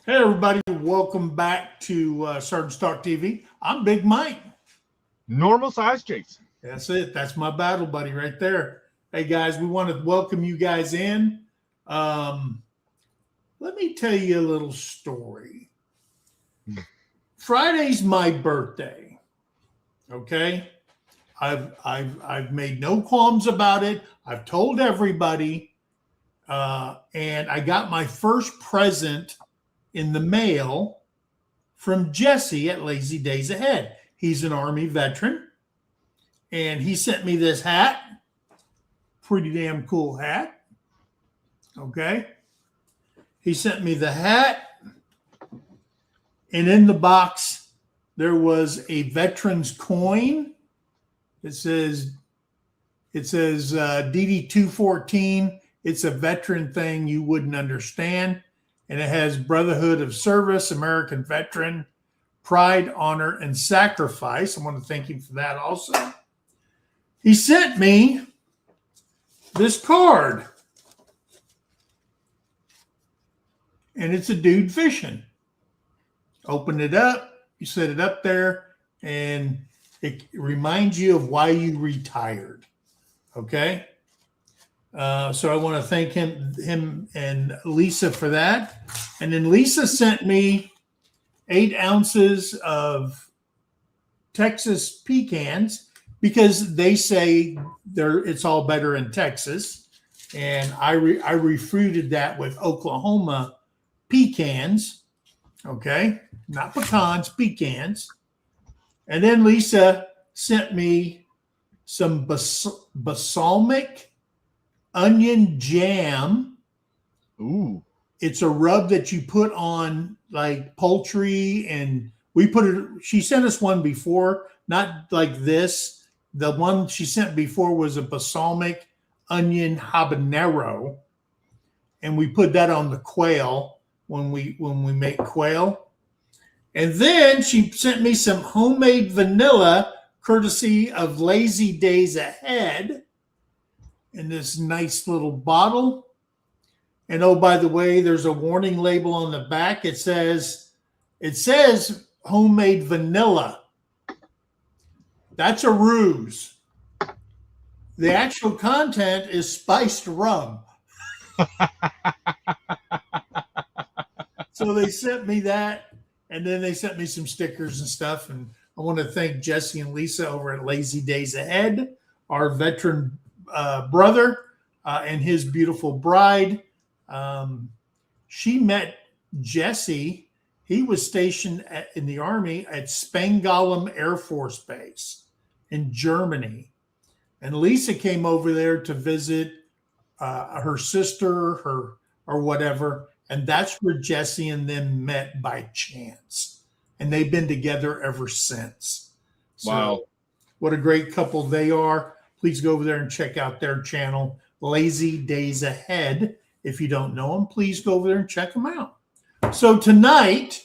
Hey, everybody. Welcome back to Sergeant Stark TV. I'm Big Mike. Normal size Jason. That's it. That's my battle buddy right there. Hey, guys, we want to welcome you guys in. Let me tell you a little story. Friday's my birthday. Okay? I've made no qualms about it. I've told everybody. And I got my first present in the mail from Jesse at Lazy Days Ahead. He's an Army veteran, and he sent me this hat. Pretty damn cool hat. Okay. He sent me the hat, and in the box, there was a veteran's coin. It says DD-214. It's a veteran thing you wouldn't understand. And it has Brotherhood of Service, American Veteran, Pride, Honor, and Sacrifice. I want to thank him for that also. He sent me this card. And it's a dude fishing. Open it up. You set it up there. And it reminds you of why you retired. Okay? So I want to thank him and Lisa for that. And then Lisa sent me 8 ounces of Texas pecans because they say it's all better in Texas. And I refuted that with Oklahoma pecans. Okay. Not pecans, pecans. And then Lisa sent me some balsamic onion jam. Ooh. It's a rub that you put on like poultry, and she sent us one before, not like this. The one she sent before was a balsamic onion habanero, and we put that on the quail when we make quail. And then she sent me some homemade vanilla courtesy of Lazy Days Ahead in this nice little bottle. And oh, by the way, there's a warning label on the back. It says homemade vanilla. That's a ruse. The actual content is spiced rum. So they sent me that, and then they sent me some stickers and stuff. And I want to thank Jesse and Lisa over at Lazy Days Ahead, our veteran brother and his beautiful bride. She met Jesse. He was stationed in the Army at Spangdahlem Air Force Base in Germany. And Lisa came over there to visit her sister, or whatever. And that's where Jesse and them met by chance. And they've been together ever since. So, wow. What a great couple they are. Please go over there and check out their channel, Lazy Days Ahead. If you don't know them, please go over there and check them out. So tonight,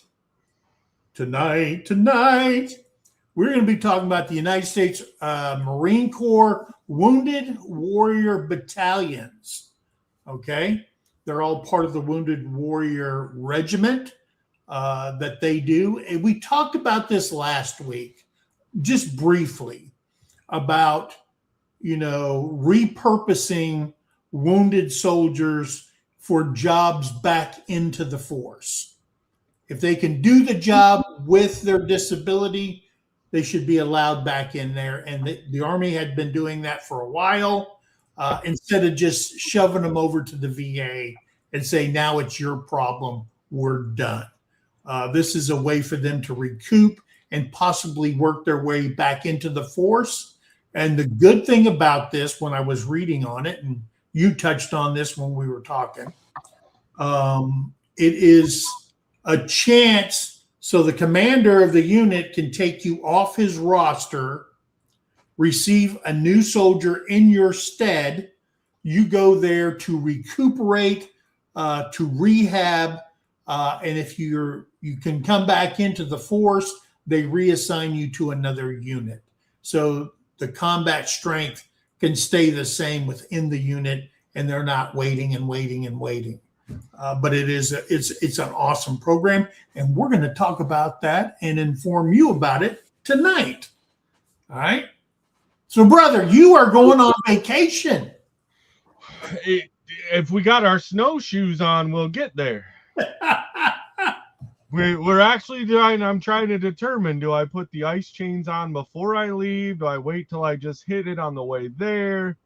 we're going to be talking about the United States Marine Corps Wounded Warrior Battalions. Okay? They're all part of the Wounded Warrior Regiment that they do. And we talked about this last week, just briefly, about repurposing wounded soldiers for jobs back into the force. If they can do the job with their disability, they should be allowed back in there. And the Army had been doing that for a while, instead of just shoving them over to the VA and say, now it's your problem, we're done. This is a way for them to recoup and possibly work their way back into the force. And the good thing about this, when I was reading on it, and you touched on this when we were talking, it is a chance so the commander of the unit can take you off his roster, receive a new soldier in your stead. You go there to recuperate, to rehab, and if you can come back into the force, they reassign you to another unit. So the combat strength can stay the same within the unit, and they're not waiting and waiting and waiting. But it's an awesome program, and we're going to talk about that and inform you about it tonight. All right. So, brother, you are going on vacation. If we got our snowshoes on, we'll get there. We're actually I'm trying to determine, do I put the ice chains on before I leave? Do I wait till I just hit it on the way there?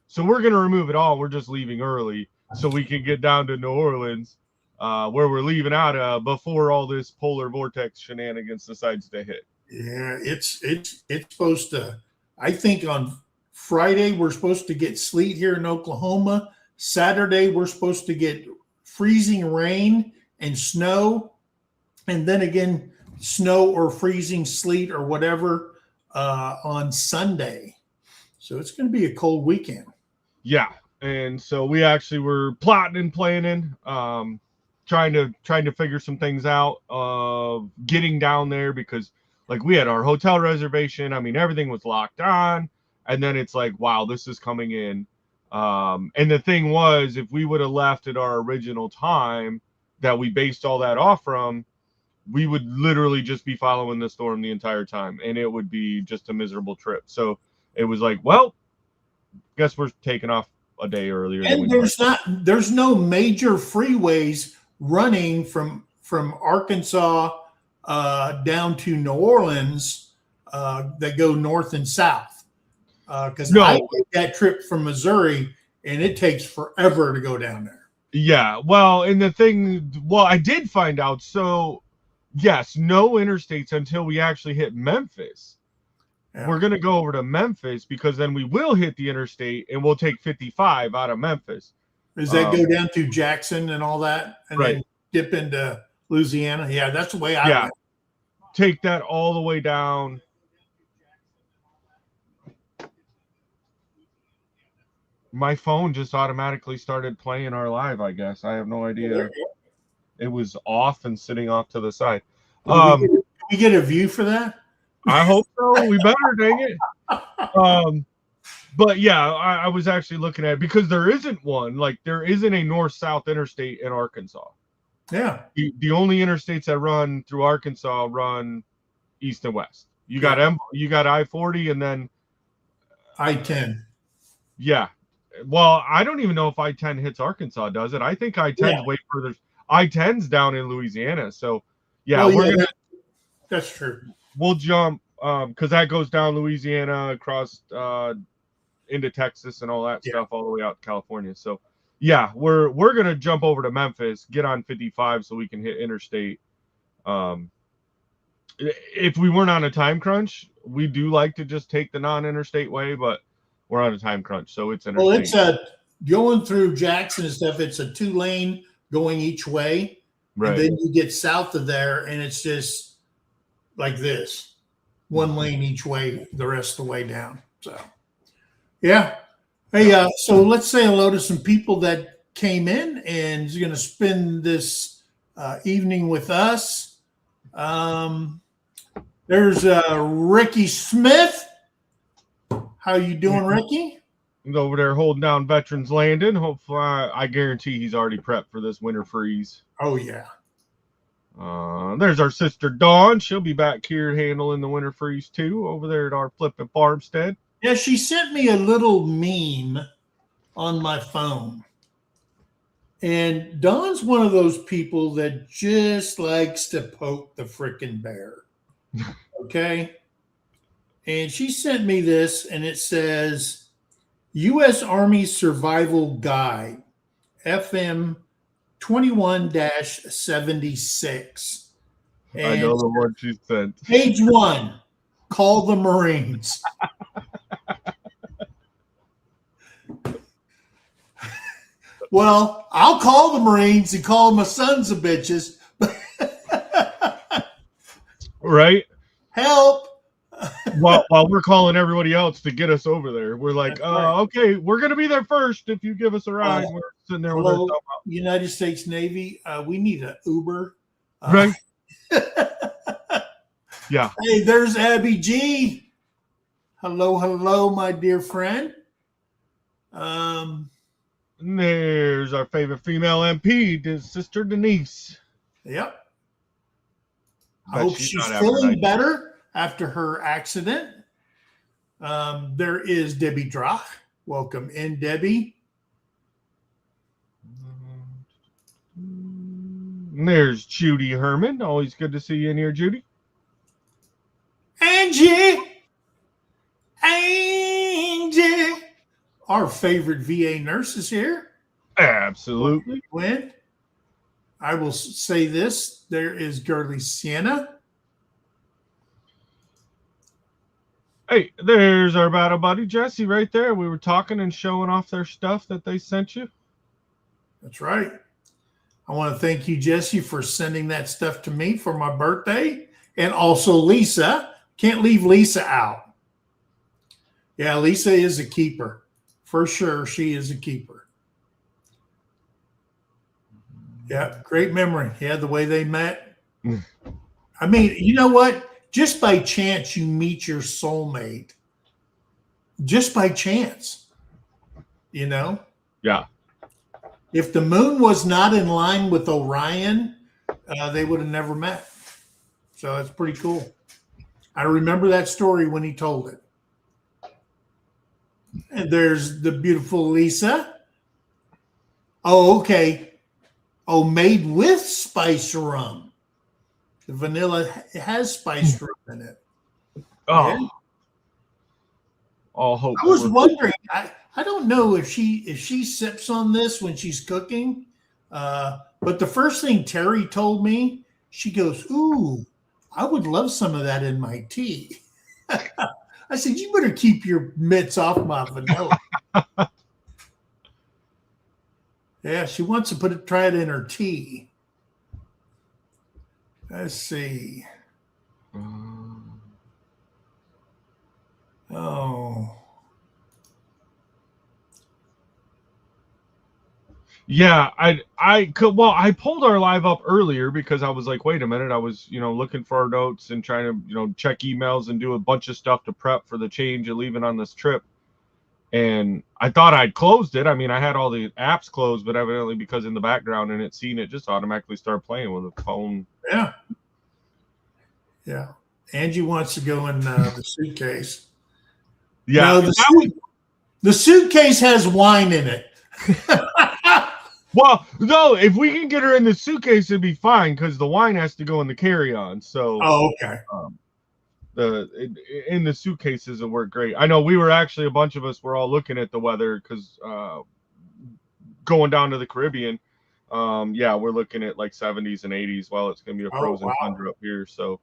So we're going to remove it all. We're just leaving early so we can get down to New Orleans, where we're leaving out before all this polar vortex shenanigans decides to hit. Yeah, it's supposed to. I think on Friday we're supposed to get sleet here in Oklahoma. Saturday we're supposed to get freezing rain and snow. And then again, snow or freezing sleet or whatever on Sunday. So it's going to be a cold weekend. Yeah, and so we actually were plotting and planning, trying to figure some things out of getting down there, because like we had our hotel reservation. I mean, everything was locked on, and then it's like, wow, this is coming in. And the thing was, if we would have left at our original time that we based all that off from, we would literally just be following the storm the entire time, and it would be just a miserable trip. So it was like, well, guess we're taking off a day earlier. And there's no major freeways running from Arkansas down to New Orleans that go north and south. Because I did that trip from Missouri, and it takes forever to go down there. Yeah, well, and the thing, I did find out. So yes, no interstates until we actually hit Memphis. Yeah. We're going to go over to Memphis, because then we will hit the interstate and we'll take 55 out of Memphis. Does that go down to Jackson and all that, and then dip into Louisiana? Yeah, that's the way I went. Take that all the way down. My phone just automatically started playing our live, I guess. I have no idea. It was off and sitting off to the side. Can we get a view for that? I hope so. We better, dang it. But yeah, I was actually looking at it, because there isn't one. Like, there isn't a north-south interstate in Arkansas. Yeah. The only interstates that run through Arkansas run east and west. You got I-40 and then I-10. Yeah. Well, I don't even know if I-10 hits Arkansas, does it? I think I-10's way further. I-10's down in Louisiana. So yeah, that's true. We'll jump because that goes down Louisiana, across into Texas and all that stuff, all the way out to California. So yeah, we're gonna jump over to Memphis, get on 55 so we can hit interstate. If we weren't on a time crunch, we do like to just take the non-interstate way, but we're on a time crunch, so it's interstate. Well, it's going through Jackson and stuff. It's a 2-lane going each way, right? And then you get south of there, and it's just like this, 1 lane each way, the rest of the way down. So, yeah. Hey, so let's say hello to some people that came in and is going to spend this evening with us. There's Ricky Smith. How you doing, Ricky? He's over there holding down Veterans Landing. Hopefully, I guarantee he's already prepped for this winter freeze. Oh, yeah. There's our sister Dawn. She'll be back here handling the winter freeze too, over there at our flipping farmstead. Yeah, she sent me a little meme on my phone. And Dawn's one of those people that just likes to poke the frickin' bear. Okay? And she sent me this, and it says, U.S. Army Survival Guide, FM 21-76. And I know the one she sent. Page 1, call the Marines. Well, I'll call the Marines and call them my sons of bitches. Right? Help. While we're calling everybody else to get us over there. We're like, okay, we're going to be there first if you give us a ride. We're sitting there with our thumb out. United States Navy, we need an Uber. Right? Yeah. Hey, there's Abby G. Hello, my dear friend. And there's our favorite female MP, Sister Denise. Yep. I Bet hope she's she's not having a feeling nice- better after her accident. There is Debbie Drach. Welcome in, Debbie. And there's Judy Herman. Always good to see you in here, Judy. Angie, our favorite VA nurse is here. Absolutely. When I will say this, there is Girly Sienna. Hey, there's our battle buddy Jesse right there. We were talking and showing off their stuff that they sent you. That's right. I want to thank you, Jesse, for sending that stuff to me for my birthday. And also Lisa. Can't leave Lisa out. Yeah, Lisa is a keeper. For sure, she is a keeper. Yeah, great memory. Yeah, the way they met. I mean, you know what? Just by chance, you meet your soulmate. Just by chance. You know? Yeah. If the moon was not in line with Orion, they would have never met. So that's pretty cool. I remember that story when he told it. And there's the beautiful Lisa. Oh, okay. Oh, made with spice rum. The vanilla has spice rum in it. Oh. Yeah. All hope. I was wondering. I don't know if she sips on this when she's cooking. But the first thing Terry told me, she goes, "Ooh, I would love some of that in my tea." I said, "You better keep your mitts off my vanilla." Yeah, she wants to try it in her tea. Let's see. Oh. Yeah, I could. Well, I pulled our live up earlier because I was like, wait a minute. I was, looking for our notes and trying to, check emails and do a bunch of stuff to prep for the change of leaving on this trip. And I thought I'd closed it. I mean, I had all the apps closed, but evidently because in the background and it just automatically started playing with the phone. Yeah. Yeah. Angie wants to go in the suitcase. Yeah. No, the suitcase has wine in it. Well, no, if we can get her in the suitcase, it'd be fine because the wine has to go in the carry-on. So, okay. In the suitcases it worked great. I know we were actually, a bunch of us were all looking at the weather because going down to the Caribbean, we're looking at like 70s and 80s while it's going to be a frozen tundra up here. So,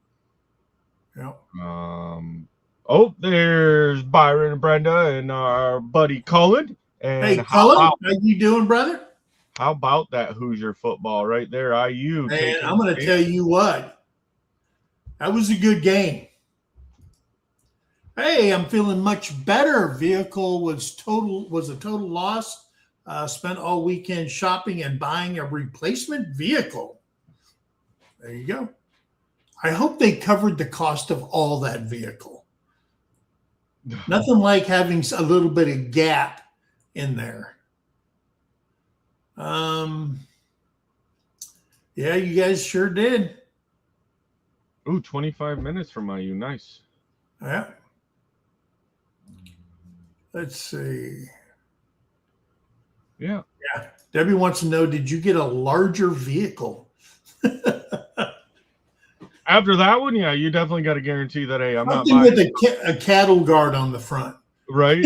yeah. There's Byron and Brenda and our buddy Cullen. And hey, Cullen, how you doing, brother? How about that Hoosier football right there? IU. Man, I'm going to tell you what. That was a good game. Hey, I'm feeling much better. Vehicle was a total loss. Spent all weekend shopping and buying a replacement vehicle. There you go. I hope they covered the cost of all that vehicle. Nothing like having a little bit of gap in there. Yeah, you guys sure did. Ooh, 25 minutes from IU. Nice. Yeah. Let's see. Yeah. Yeah. Debbie wants to know, did you get a larger vehicle? After that one, yeah, you definitely got to guarantee that, hey, I'm something not buying with a cattle guard on the front. Right?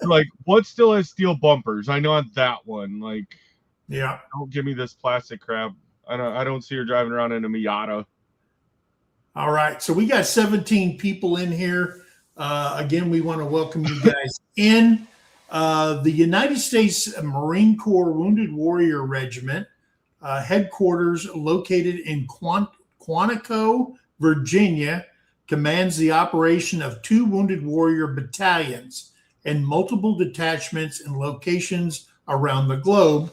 Like, what still has steel bumpers? I know on that one. Like, yeah. Don't give me this plastic crap. I don't see her driving around in a Miata. All right. So we got 17 people in here. Again, we want to welcome you guys in. The United States Marine Corps Wounded Warrior Regiment, headquarters located in Quantico, Virginia, commands the operation of 2 Wounded Warrior battalions and multiple detachments in locations around the globe,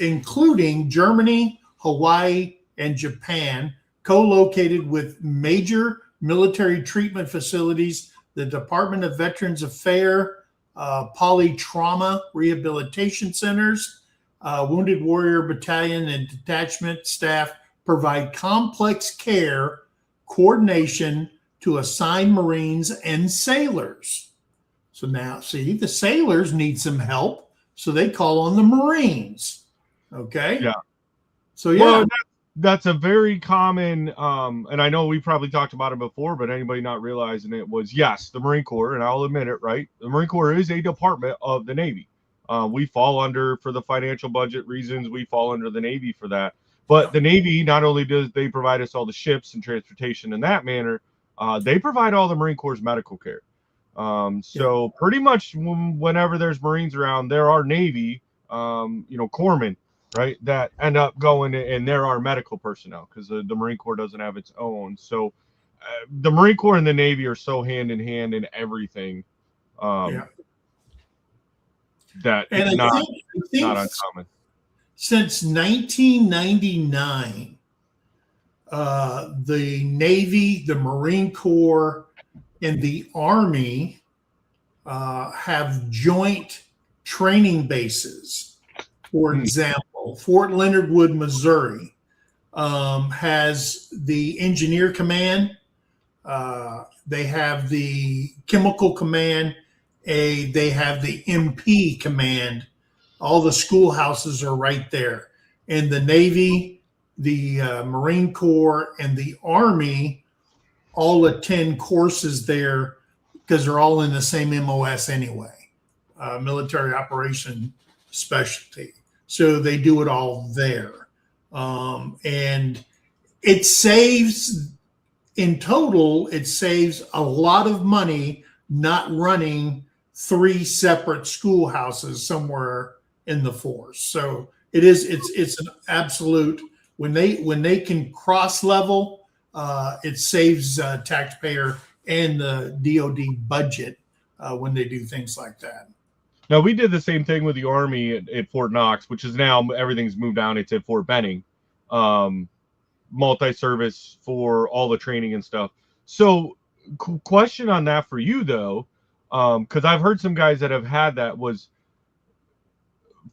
including Germany, Hawaii, and Japan, co-located with major military treatment facilities, the Department of Veterans Affairs, polytrauma rehabilitation centers. Wounded Warrior Battalion and detachment staff provide complex care coordination to assigned Marines and sailors. So now, see, the sailors need some help, so they call on the Marines. Okay. Yeah. So yeah. Well, that's a very common, and I know we probably talked about it before, but anybody not realizing it was, yes, the Marine Corps, and I'll admit it, right? The Marine Corps is a department of the Navy. We fall under, for the financial budget reasons, we fall under the Navy for that. But the Navy, not only does they provide us all the ships and transportation in that manner, they provide all the Marine Corps' medical care. So pretty much whenever there's Marines around, there are Navy, corpsmen, right, that end up going, and there are medical personnel, because the Marine Corps doesn't have its own. So the Marine Corps and the Navy are so hand in hand in everything. That and it's I not think uncommon. Since 1999, the Navy, the Marine Corps, and the Army have joint training bases. For example, Fort Leonard Wood, Missouri, has the Engineer Command. They have the Chemical Command. They have the MP Command. All the schoolhouses are right there. And the Navy, the Marine Corps, and the Army all attend courses there because they're all in the same MOS anyway, military operation specialty. So they do it all there. And it saves, in total, it saves a lot of money not running 3 separate schoolhouses somewhere in the force. So it's an absolute, when they can cross level, it saves taxpayer and the DoD budget when they do things like that. Now, we did the same thing with the Army at Fort Knox, which is now everything's moved down. It's at Fort Benning, multi-service for all the training and stuff. So question on that for you, though, because I've heard some guys that have had that, was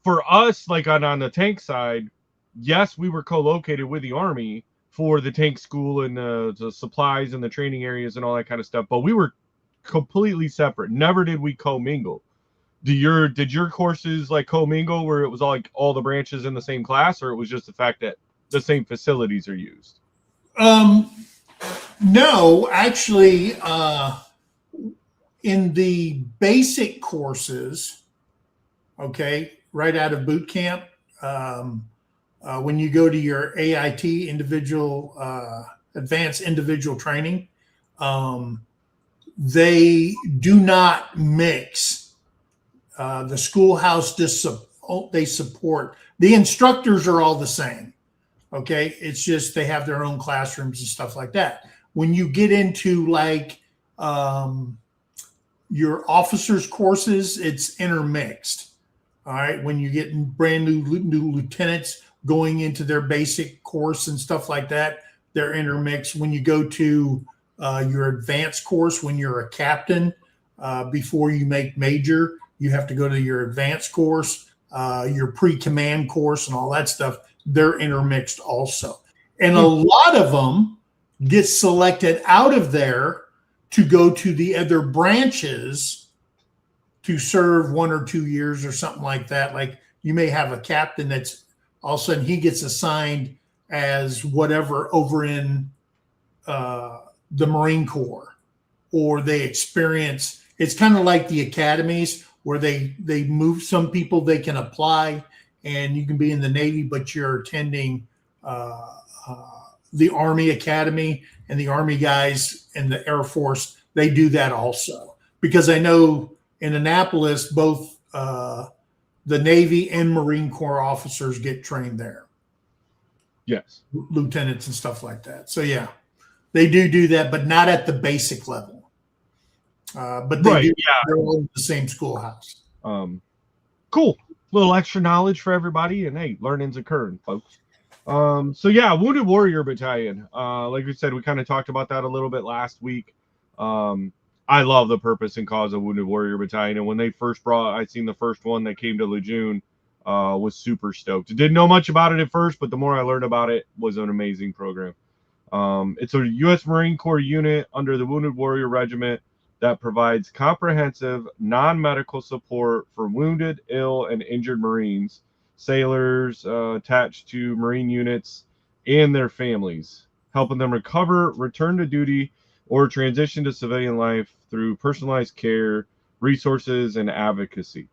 for us, like on the tank side, yes, we were co-located with the Army for the tank school and the supplies and the training areas and all that kind of stuff, but we were completely separate. Never did we co-mingle. Did your courses like co-mingle where it was all the branches in the same class, or it was just the fact that the same facilities are used? No, actually, in the basic courses, okay, right out of boot camp, when you go to your AIT, individual advanced individual training, they do not mix. The schoolhouse, they support. The instructors are all the same. Okay. It's just they have their own classrooms and stuff like that. When you get into like your officers' courses, it's intermixed. All right. When you get brand new lieutenants going into their basic course and stuff like that, they're intermixed. When you go to your advanced course, when you're a captain, before you make major, you have to go to your advanced course, your pre-command course, and all that stuff. They're intermixed also. And a lot of them get selected out of there to go to the other branches to serve 1 or 2 years or something like that. Like you may have a captain that's all of a sudden he gets assigned as whatever over in the Marine Corps, or they experience, it's kind of like the academies where they move some people, they can apply and you can be in the Navy, but you're attending the Army Academy, and the Army guys and the Air Force, they do that also. Because I know in Annapolis, both the Navy and Marine Corps officers get trained there. Yes. Lieutenants and stuff like that. So yeah, they do that, but not at the basic level. But they do, they're all in the same schoolhouse. Cool. Little extra knowledge for everybody, and hey, learning's occurring, folks. So yeah, Wounded Warrior Battalion. Like we said, we kind of talked about that a little bit last week. I love the purpose and cause of Wounded Warrior Battalion. And when they first I seen the first one that came to Lejeune, was super stoked. Didn't know much about it at first, but the more I learned about it, was an amazing program. It's a U.S. Marine Corps unit under the Wounded Warrior Regiment that provides comprehensive non-medical support for wounded, ill, and injured Marines, sailors attached to Marine units, and their families, helping them recover, return to duty, or transition to civilian life through personalized care, resources, and advocacy.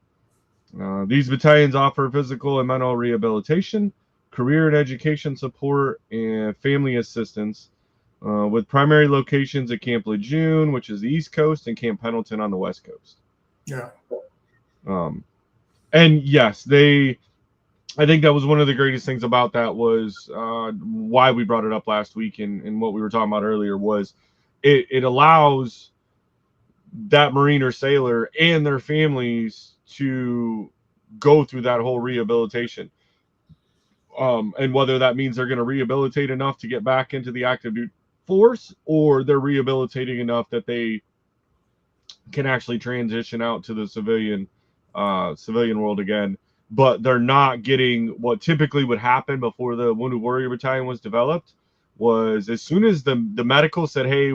These battalions offer physical and mental rehabilitation, career and education support, and family assistance, with primary locations at Camp Lejeune, which is the East Coast, and Camp Pendleton on the West Coast. Yeah. And yes, I think that was one of the greatest things about that was why we brought it up last week, and what we were talking about earlier was it allows that Marine or sailor and their families to go through that whole rehabilitation. And whether that means they're going to rehabilitate enough to get back into the active duty force, or they're rehabilitating enough that they can actually transition out to the civilian world again. But they're not getting what typically would happen before the Wounded Warrior Battalion was developed. Was as soon as the medical said, "Hey,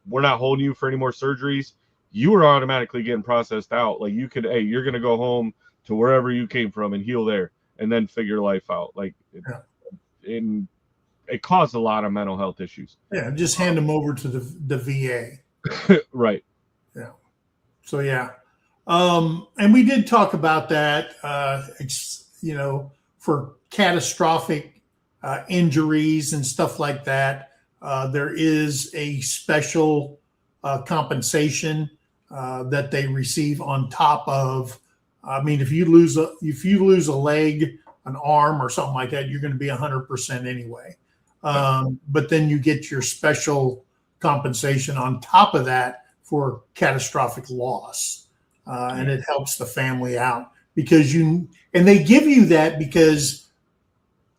we're not holding you for any more surgeries," you were automatically getting processed out. Like you could, hey, you're going to go home to wherever you came from and heal there, and then figure life out. Like, it caused a lot of mental health issues. Yeah, just hand them over to the VA. Right. Yeah. So yeah, and we did talk about that. For catastrophic injuries and stuff like that, there is a special compensation that they receive on top of. I mean, if you lose a leg, an arm, or something like that, you're going to be 100% anyway. But then you get your special compensation on top of that for catastrophic loss, and it helps the family out because they give you that because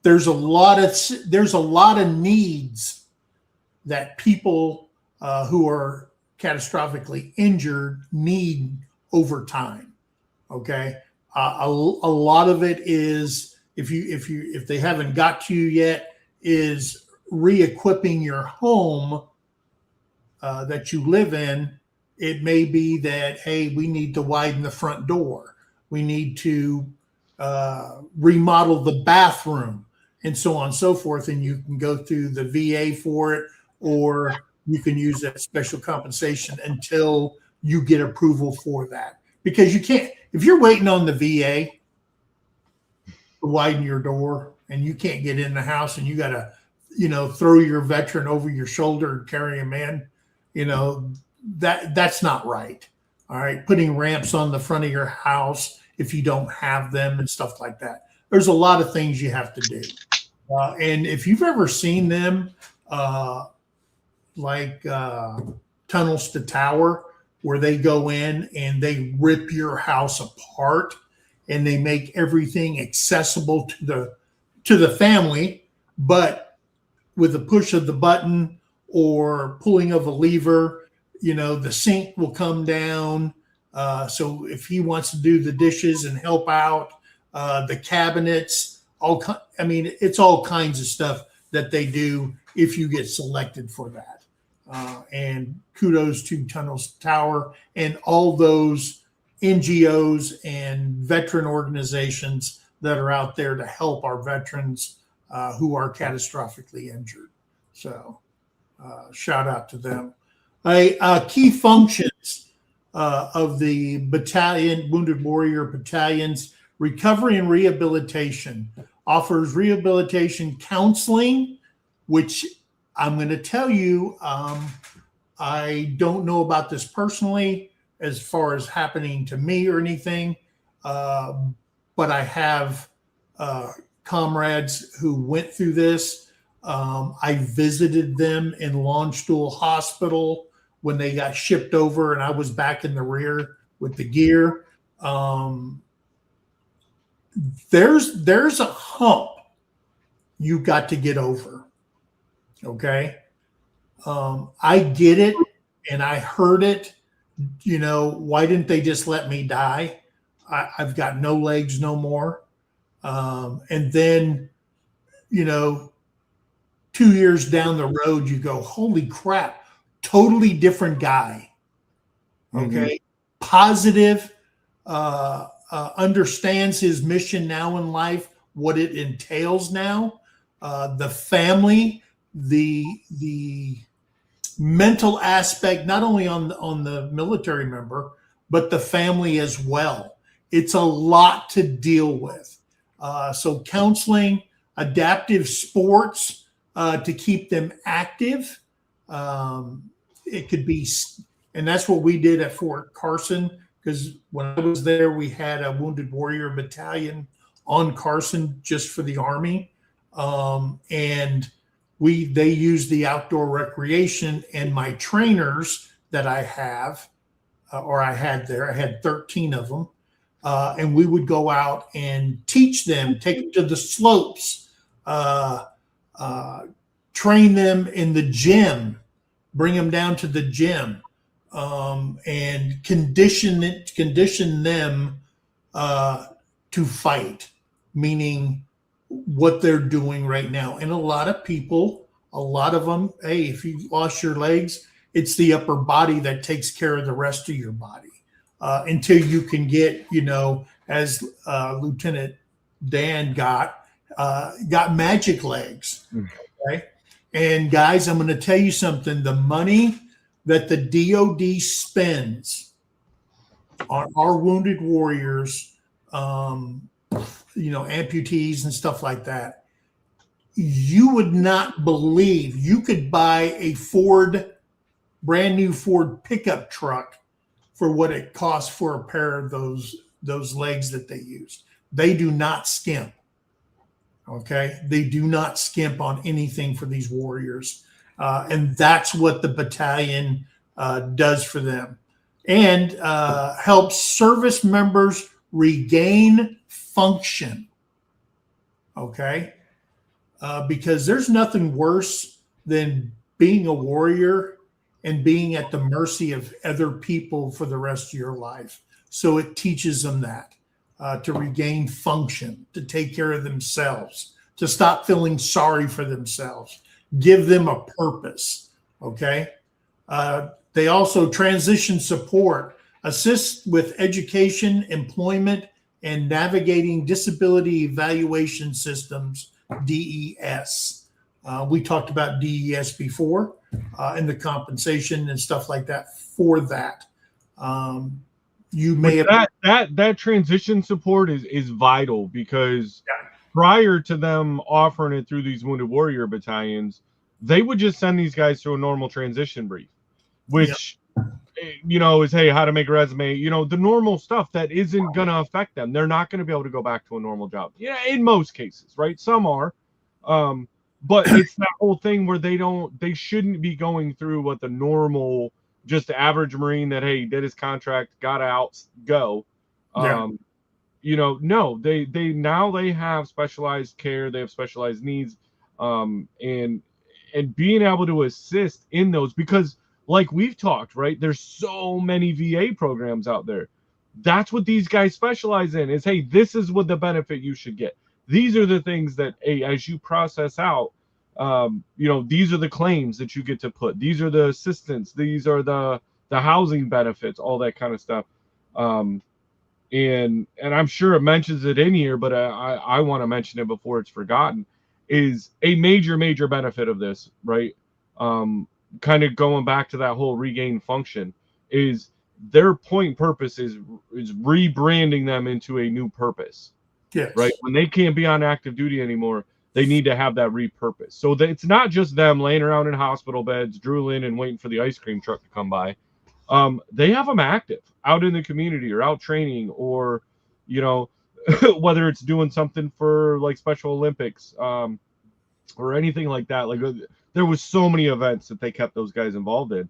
there's a lot of needs that people who are catastrophically injured need over time. Okay, a lot of it is if they haven't got to you yet, is re-equipping your home that you live in. It may be that, hey, we need to widen the front door, we need to remodel the bathroom, and so on and so forth, and you can go through the VA for it, or you can use that special compensation until you get approval for that. Because you can't, if you're waiting on the VA to widen your door and you can't get in the house and you got to, throw your veteran over your shoulder and carry him in, that's not right. All right. Putting ramps on the front of your house if you don't have them and stuff like that. There's a lot of things you have to do. And if you've ever seen them, Tunnels to Tower, where they go in and they rip your house apart and they make everything accessible to the family, but with a push of the button or pulling of a lever, the sink will come down. So if he wants to do the dishes and help out, the cabinets, it's all kinds of stuff that they do if you get selected for that. And kudos to Tunnels Tower and all those NGOs and veteran organizations that are out there to help our veterans who are catastrophically injured. So shout out to them. Key functions of the battalion, Wounded Warrior Battalions: recovery and rehabilitation, offers rehabilitation counseling, which I'm going to tell you, I don't know about this personally as far as happening to me or anything, but I have comrades who went through this. I visited them in Launchstool Hospital when they got shipped over and I was back in the rear with the gear. There's a hump you got to get over. Okay. I get it and I heard it why didn't they just let me die? I've got no legs no more. And then, 2 years down the road, you go, holy crap, totally different guy. Okay. Positive, understands his mission now in life, what it entails now, the family, the mental aspect, not only on the military member, but the family as well. It's a lot to deal with. So counseling, adaptive sports to keep them active. It could be, and that's what we did at Fort Carson, because when I was there, we had a Wounded Warrior Battalion on Carson just for the Army. And they use the outdoor recreation, and my trainers that I have, or I had there, I had 13 of them. And we would go out and teach them, take them to the slopes, train them in the gym, bring them down to the gym, and condition them to fight, meaning what they're doing right now. And a lot of them, hey, if you lost your legs, it's the upper body that takes care of the rest of your body until you can get, as Lieutenant Dan got magic legs. Okay. And guys, I'm going to tell you something. The money that the DOD spends on our wounded warriors, amputees and stuff like that, you would not believe you could buy a brand new Ford pickup truck for what it costs for a pair of those legs that they use. They do not skimp. Okay. They do not skimp on anything for these warriors. And that's what the battalion does for them, and helps service members regain function. Okay. Because there's nothing worse than being a warrior and being at the mercy of other people for the rest of your life. So it teaches them that to regain function, to take care of themselves, to stop feeling sorry for themselves, give them a purpose. Okay. They also transition support, assist with education, employment, and navigating disability evaluation systems, DES. We talked about DES before, and the compensation and stuff like that for that. You may have that transition support is vital, because prior to them offering it through these Wounded Warrior battalions, they would just send these guys through a normal transition brief, which is, hey, how to make a resume, the normal stuff that isn't going to affect them. They're not going to be able to go back to a normal job. Yeah, in most cases, right? Some are. But it's that whole thing where they shouldn't be going through what the normal, just average Marine that, hey, did his contract, got out, go. No, they have specialized care, they have specialized needs, and being able to assist in those, because like we've talked, right, there's so many VA programs out there. That's what these guys specialize in, is, hey, this is what the benefit you should get. These are the things that, hey, as you process out, these are the claims that you get to put. These are the assistance. These are the housing benefits, all that kind of stuff. And I'm sure it mentions it in here, but I want to mention it before it's forgotten, is a major, major benefit of this, right? Kind of going back to that whole regain function, is their point purpose is rebranding them into a new purpose. Yes. Right. When they can't be on active duty anymore, they need to have that repurpose. So that it's not just them laying around in hospital beds, drooling and waiting for the ice cream truck to come by. They have them active out in the community, or out training, or, whether it's doing something for like Special Olympics, or anything like that. Like, there was so many events that they kept those guys involved in,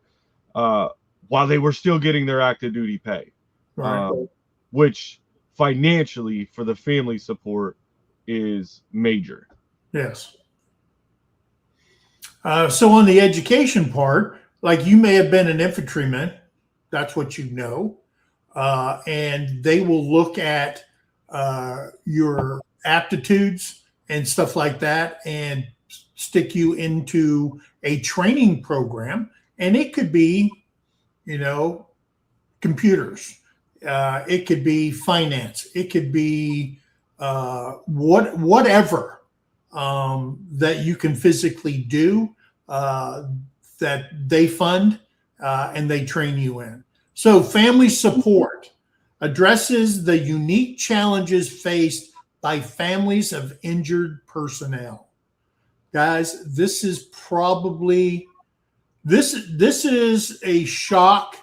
while they were still getting their active duty pay, Right. Which financially for the family support is major. Yes. So on the education part, like, you may have been an infantryman, That's what you know. And they will look at your aptitudes and stuff like that and stick you into a training program. And it could be, computers. It could be finance. It could be whatever that you can physically do that they fund and they train you in. So family support addresses the unique challenges faced by families of injured personnel. Guys, this is probably this is a shock.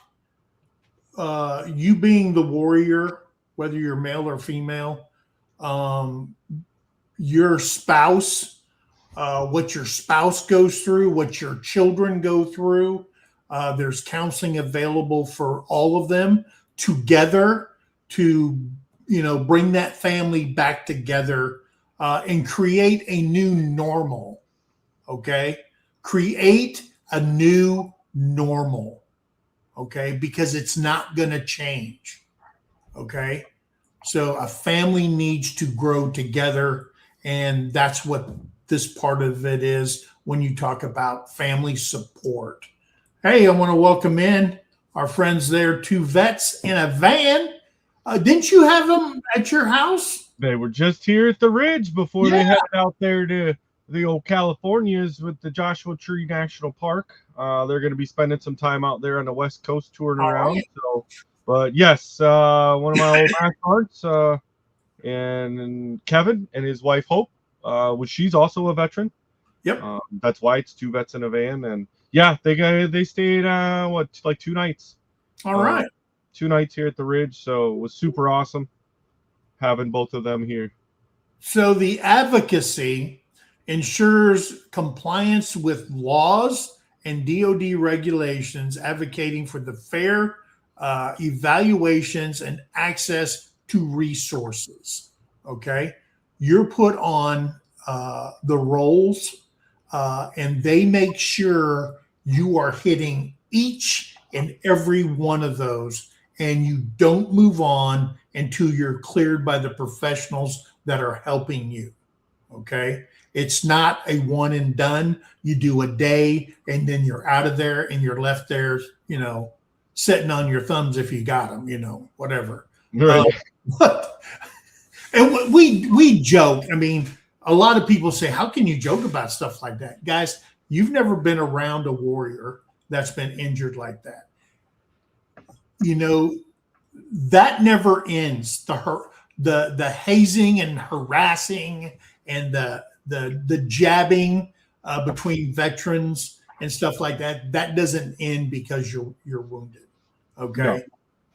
You being the warrior, whether you're male or female, your spouse, what your spouse goes through, what your children go through. There's counseling available for all of them together to, bring that family back together and create a new normal. Okay. Create a new normal. Okay. Because it's not going to change. Okay. So a family needs to grow together. And that's what this part of it is when you talk about family support. Hey, I want to welcome in our friends there, 2 vets in a van. Didn't you have them at your house? They were just here at the Ridge before they headed out there to the old Californias with the Joshua Tree National Park. They're going to be spending some time out there on the West Coast touring around. Right. So, but yes, one of my old athletes, and Kevin and his wife Hope, which she's also a veteran. Yep. That's why it's 2 vets in a van, and yeah, they stayed like 2 nights. All right. 2 nights here at the Ridge, so it was super awesome having both of them here. So the advocacy ensures compliance with laws and DoD regulations, advocating for the fair evaluations and access to resources. Okay, you're put on the rolls, and they make sure you are hitting each and every one of those, and you don't move on until you're cleared by the professionals that are helping you. Okay. It's not a one and done. You do a day and then you're out of there and you're left there, sitting on your thumbs if you got them, whatever. Right. And we joke. I mean, a lot of people say, how can you joke about stuff like that? Guys, you've never been around a warrior that's been injured like that. That never ends. The hazing and harassing and the jabbing between veterans and stuff like that doesn't end because you're wounded. Okay.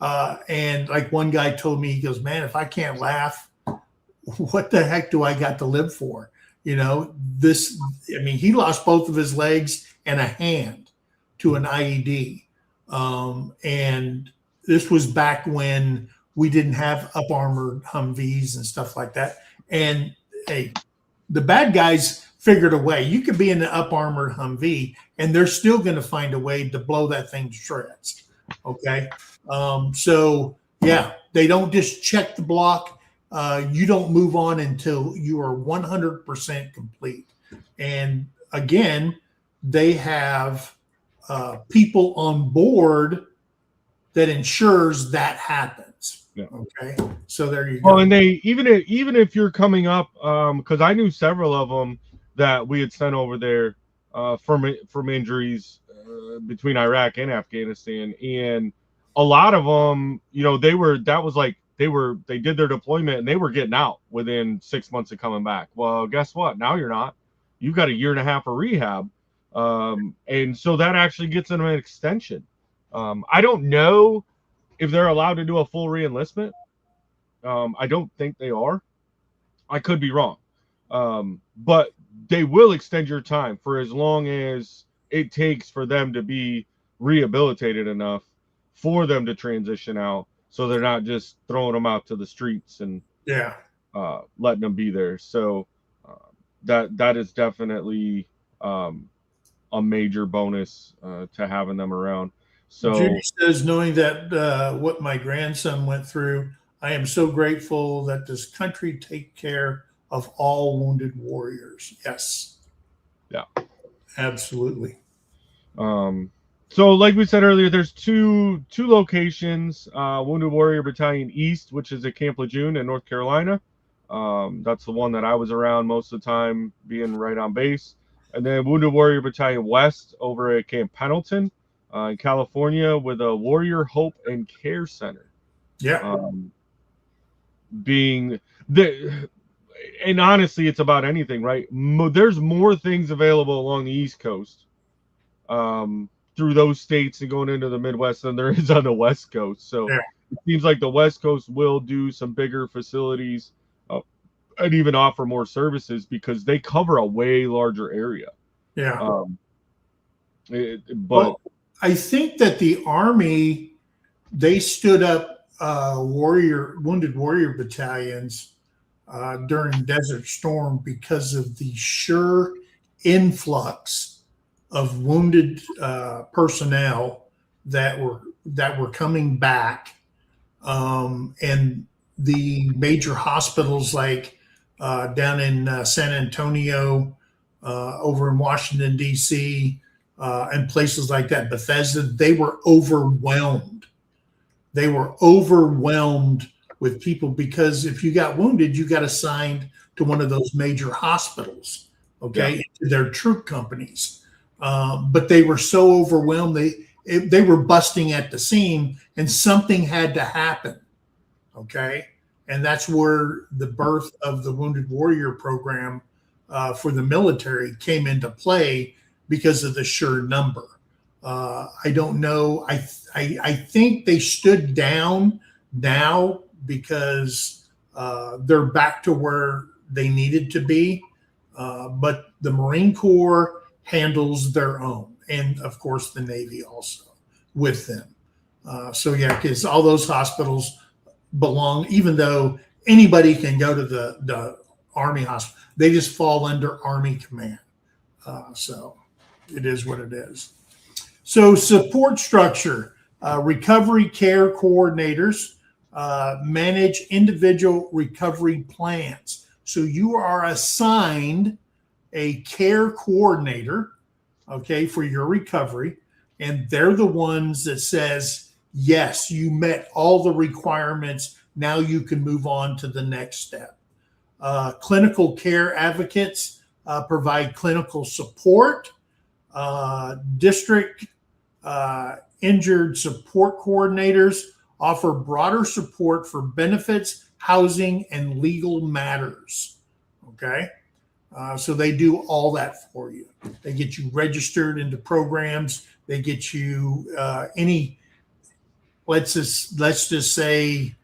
No. And like one guy told me, he goes, man, if I can't laugh, what the heck do I got to live for? He lost both of his legs and a hand to an IED. And this was back when we didn't have up armored Humvees and stuff like that. And hey, the bad guys figured a way. You could be in the up armored Humvee and they're still going to find a way to blow that thing to shreds. Okay. So yeah, they don't just check the block. You don't move on until you are 100% complete. And again, they have people on board that ensures that happens. Yeah. Okay. So there you go. Oh, and they even if you're coming up, because I knew several of them that we had sent over there from injuries between Iraq and Afghanistan, and a lot of them, they did their deployment and they were getting out within 6 months of coming back. Well, guess what? Now you're not. You've got a year and a half of rehab, and so that actually gets them an extension. I don't know if they're allowed to do a full reenlistment. I don't think they are. I could be wrong. But they will extend your time for as long as it takes for them to be rehabilitated enough for them to transition out, so they're not just throwing them out to the streets and letting them be there. So that is definitely a major bonus to having them around. So Judy says, knowing that what my grandson went through, I am so grateful that this country take care of all wounded warriors. Yes. Yeah. Absolutely. So like we said earlier, there's two locations, Wounded Warrior Battalion East, which is at Camp Lejeune in North Carolina. That's the one that I was around most of the time, being right on base. And then Wounded Warrior Battalion West over at Camp Pendleton in California with a Warrior Hope and Care Center. Yeah. Being the, and honestly, it's about anything, right? There's more things available along the East Coast through those states and going into the Midwest than there is on the West Coast. So Yeah. it seems like the West Coast will do some bigger facilities and even offer more services because they cover a way larger area. Yeah. But I think that the Army, they stood up wounded warrior battalions during Desert Storm because of the sure influx of wounded personnel that were coming back, and the major hospitals like down in San Antonio, over in Washington D.C., and places like that, Bethesda, they were overwhelmed. They were overwhelmed with people because if you got wounded, you got assigned to one of those major hospitals, okay, to their troop companies. But they were so overwhelmed, they were busting at the seam, and something had to happen, okay? And that's where the birth of the Wounded Warrior program for the military came into play because of the sure number. I don't know. I think they stood down now because they're back to where they needed to be. But the Marine Corps handles their own, and of course the Navy also with them. So yeah, because all those hospitals belong, even though anybody can go to the Army hospital, they just fall under Army command. So it is what it is. So support structure, recovery care coordinators manage individual recovery plans. So you are assigned a care coordinator, okay, for your recovery, and they're the ones that says, yes, you met all the requirements. Now you can move on to the next step. Clinical care advocates provide clinical support. District injured support coordinators offer broader support for benefits, housing, and legal matters. Okay. So they do all that for you. They get you registered into programs. They get you let's just say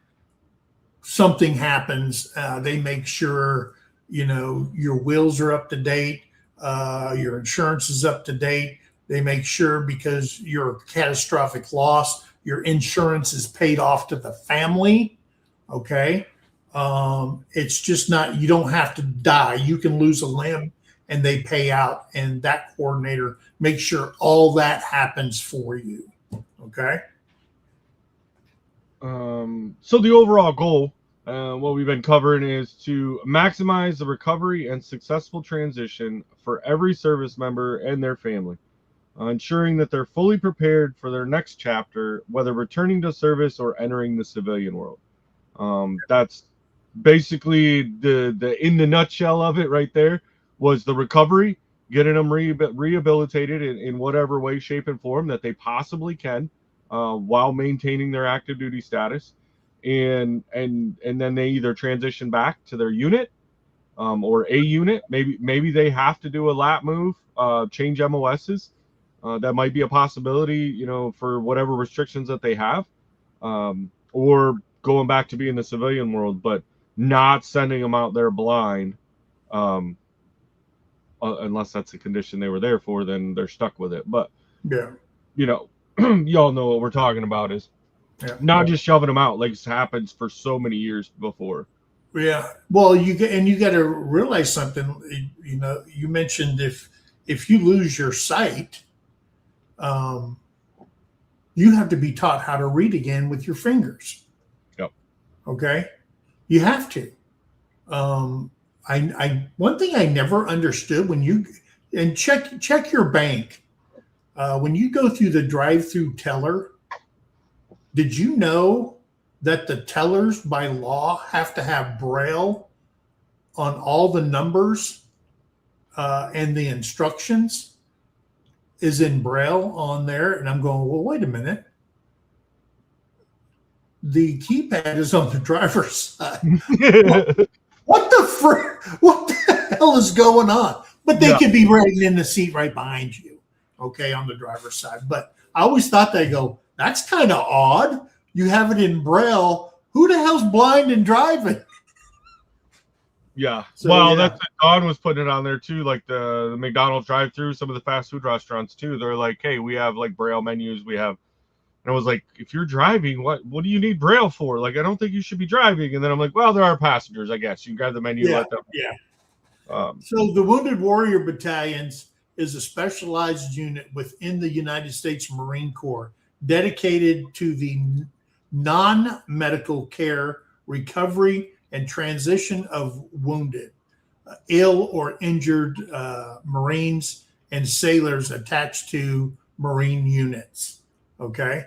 something happens. They make sure, your wills are up to date. Your insurance is up to date. They make sure because you're a catastrophic loss, your insurance is paid off to the family. Okay. It's just not, you don't have to die. You can lose a limb and they pay out, and that coordinator makes sure all that happens for you. Okay. So the overall goal, what we've been covering, is to maximize the recovery and successful transition for every service member and their family, ensuring that they're fully prepared for their next chapter, whether returning to service or entering the civilian world. That's basically the in the nutshell of it right there, was the recovery, getting them rehabilitated in whatever way, shape, and form that they possibly can, while maintaining their active duty status, and then they either transition back to their unit, or a unit. Maybe they have to do a lat move, change MOSs. That might be a possibility, for whatever restrictions that they have, or going back to be in the civilian world, but not sending them out there blind, unless that's the condition they were there for. Then they're stuck with it. But yeah, y'all know what we're talking about, is not just shoving them out like it's happens for so many years before. Yeah. Well, you got to realize something. You mentioned if you lose your sight, you have to be taught how to read again with your fingers. Yep. Okay. You have to. One thing I never understood and check your bank, when you go through the drive-through teller, did you know that the tellers by law have to have Braille on all the numbers, and the instructions is in Braille on there? And I'm going, well, wait a minute. The keypad is on the driver's side. What the hell is going on? But they could be writing in the seat right behind you, okay, on the driver's side. But I always thought they go, that's kind of odd. You have it in Braille. Who the hell's blind and driving? Yeah. So, well, yeah. that's Don was putting it on there too, like the McDonald's drive-through, some of the fast food restaurants too. They're like, hey, we have like Braille menus. We have, and I was like, if you're driving, what do you need Braille for? Like, I don't think you should be driving. And then I'm like, well, there are passengers, I guess. You can grab the menu, let them. Yeah. So the Wounded Warrior Battalions is a specialized unit within the United States Marine Corps dedicated to the non-medical care, recovery, and transition of wounded, ill or injured Marines and sailors attached to Marine units. Okay.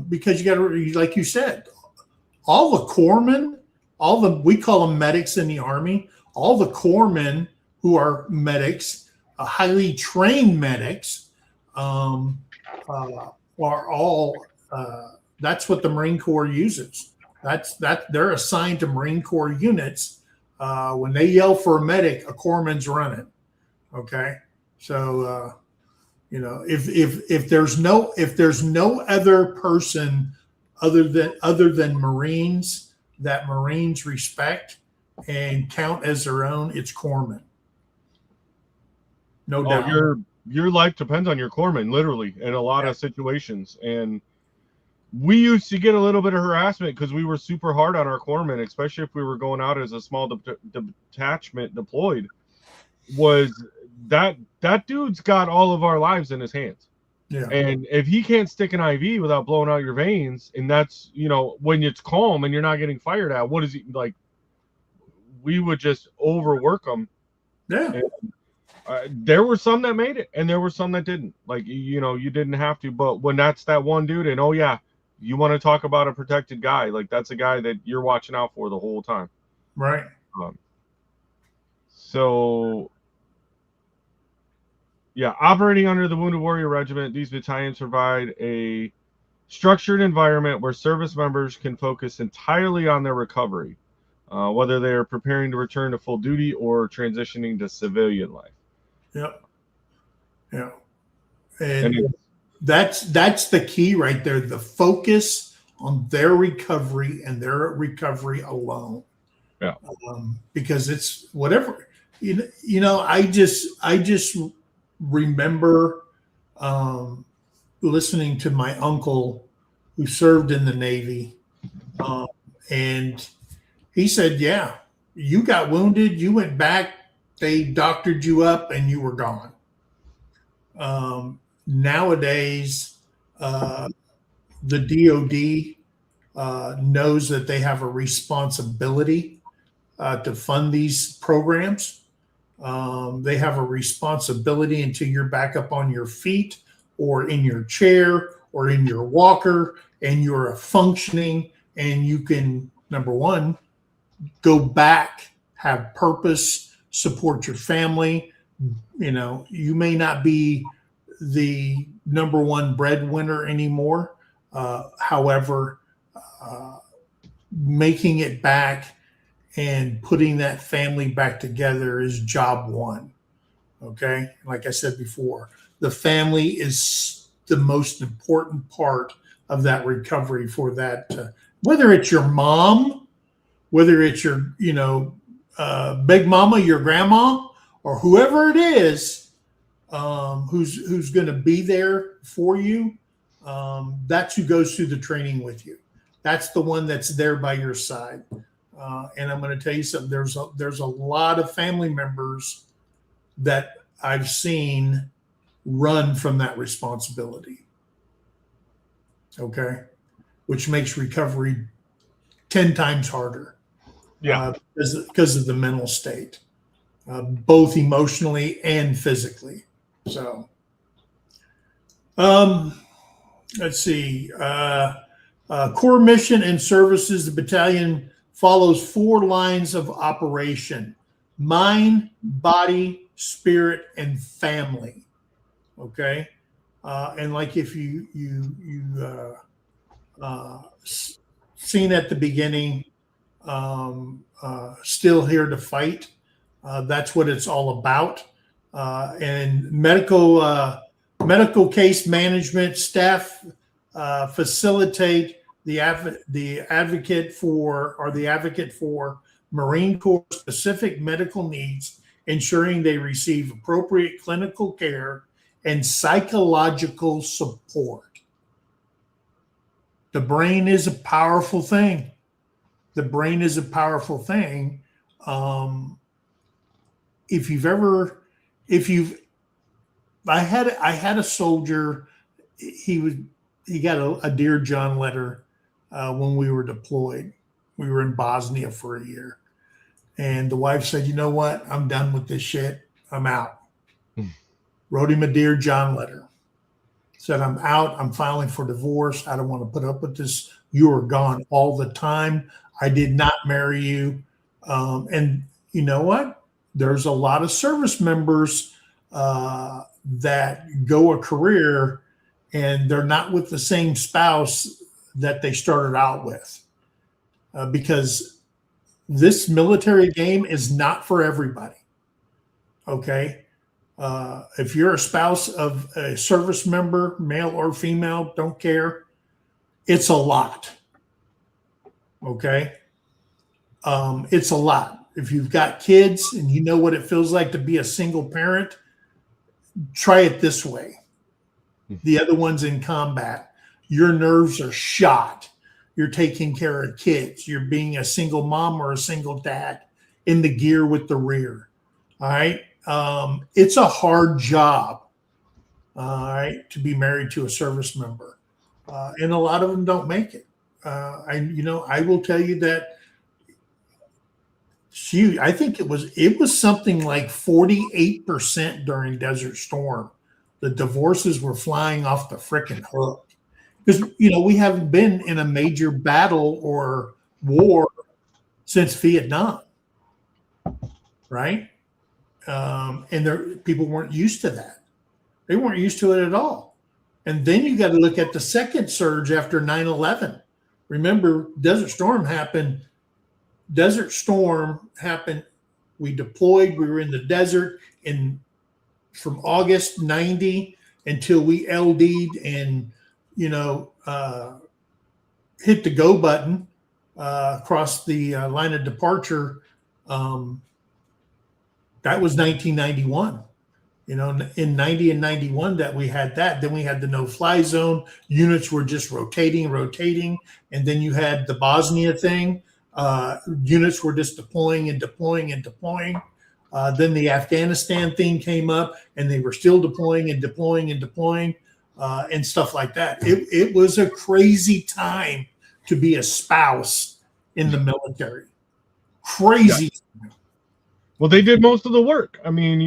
Because you got to, like you said, all the corpsmen, we call them medics in the Army, all the corpsmen who are medics, highly trained medics, are all, that's what the Marine Corps uses. They're assigned to Marine Corps units. When they yell for a medic, a corpsman's running. Okay. So, if there's no other person other than Marines that Marines respect and count as their own, it's corpsmen. No doubt. Your life depends on your corpsman, literally, in a lot of situations. And we used to get a little bit of harassment because we were super hard on our corpsmen, especially if we were going out as a small detachment deployed. Was that dude's got all of our lives in his hands. Yeah. And if he can't stick an IV without blowing out your veins, and that's, when it's calm and you're not getting fired at, what is he like? We would just overwork them. Yeah. And, there were some that made it, and there were some that didn't. Like, you didn't have to, but when that's that one dude, and you want to talk about a protected guy, like that's a guy that you're watching out for the whole time. Right. So, operating under the Wounded Warrior Regiment, these battalions provide a structured environment where service members can focus entirely on their recovery, whether they are preparing to return to full duty or transitioning to civilian life. Yep. Yeah. And that's the key right there. The focus on their recovery and their recovery alone. Yeah. Because it's whatever, I just remember listening to my uncle who served in the Navy. And he said, yeah, you got wounded, you went back, they doctored you up, and you were gone. Nowadays, the DOD knows that they have a responsibility to fund these programs. They have a responsibility until you're back up on your feet or in your chair or in your walker and you're functioning and you can, number one, go back, have purpose, support your family. You may not be the number one breadwinner anymore. However, making it back and putting that family back together is job one. Okay. Like I said before, the family is the most important part of that recovery for that, whether it's your mom, whether it's your, big mama, your grandma, or whoever it is, who's going to be there for you. That's who goes through the training with you. That's the one that's there by your side. And I'm going to tell you something. There's a lot of family members that I've seen run from that responsibility. Okay, which makes recovery 10 times harder. Yeah. Because of the mental state, both emotionally and physically. So, let's see. Core mission and services. The battalion follows 4 lines of operation: mind, body, spirit, and family. Okay, and like if seen at the beginning, still here to fight. That's what it's all about. And medical case management staff facilitate the advocate for Marine Corps specific medical needs, ensuring they receive appropriate clinical care and psychological support. The brain is a powerful thing. The brain is a powerful thing. If you've ever, if you've, I had a soldier. He got a Dear John letter when we were deployed. We were in Bosnia for a year, and the wife said, "You know what? I'm done with this shit. I'm out." Wrote him a Dear John letter. Said, "I'm out. I'm filing for divorce. I don't want to put up with this. You are gone all the time. I did not marry you." And you know what? There's a lot of service members that go a career and they're not with the same spouse that they started out with, because this military game is not for everybody. Okay. If you're a spouse of a service member, male or female, don't care. It's a lot. Okay. It's a lot. If you've got kids and you know what it feels like to be a single parent, try it this way. The other one's in combat. Your nerves are shot. You're taking care of kids. You're being a single mom or a single dad in the gear with the rear. All right. It's a hard job. All right. To be married to a service member. And a lot of them don't make it. I will tell you that I think it was something like 48% during Desert Storm. The divorces were flying off the frickin' hook, because we haven't been in a major battle or war since Vietnam, right? And people weren't used to that. They weren't used to it at all. And then you got to look at the second surge after 9/11. Remember, Desert Storm happened. We deployed. We were in the desert from August 90 until we LD'd and hit the go button across the line of departure. That was 1991. In 90 and 91 that we had that. Then we had the no-fly zone. Units were just rotating. And then you had the Bosnia thing. Units were just deploying. Then the Afghanistan thing came up, and they were still deploying and stuff like that. It was a crazy time to be a spouse in the military. Crazy. Yeah. Well, they did most of the work. I mean,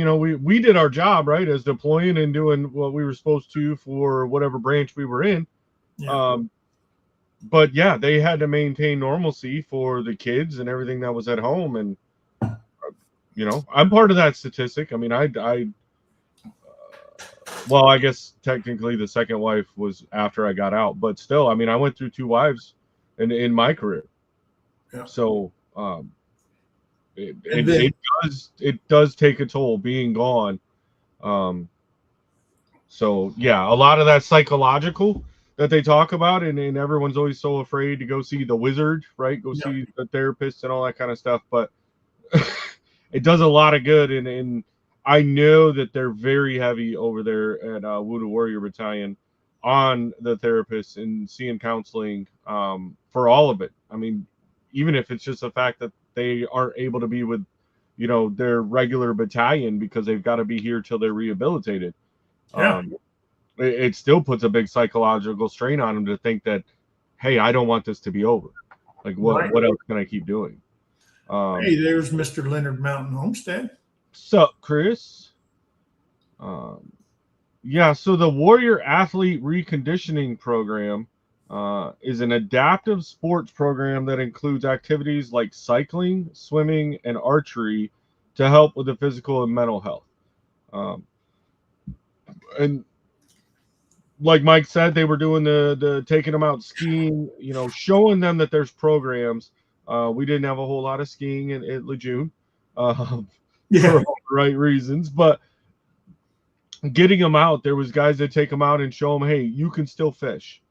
we did our job, right, as deploying and doing what we were supposed to for whatever branch we were in. Yeah. But yeah, they had to maintain normalcy for the kids and everything that was at home. And, I'm part of that statistic. I mean, well, I guess technically the second wife was after I got out, but still, I mean, I went through 2 wives in my career. Yeah. So, it does take a toll being gone. So yeah, a lot of that psychological that they talk about, and everyone's always so afraid to go see the wizard, right? Go see the therapist and all that kind of stuff. But it does a lot of good. And I know that they're very heavy over there at Wounded Warrior Battalion on the therapists and seeing counseling for all of it. I mean, even if it's just the fact that they aren't able to be with, their regular battalion because they've got to be here till they're rehabilitated. Yeah. it still puts a big psychological strain on them to think that, hey, I don't want this to be over. Like, what else can I keep doing? Hey, there's Mr. Leonard Mountain Homestead. Sup, Chris? Yeah, so the Warrior Athlete Reconditioning Program is an adaptive sports program that includes activities like cycling, swimming, and archery to help with the physical and mental health. And like Mike said, they were doing the taking them out skiing, showing them that there's programs. We didn't have a whole lot of skiing in Lejeune for all the right reasons, but getting them out, there was guys that take them out and show them, hey, you can still fish.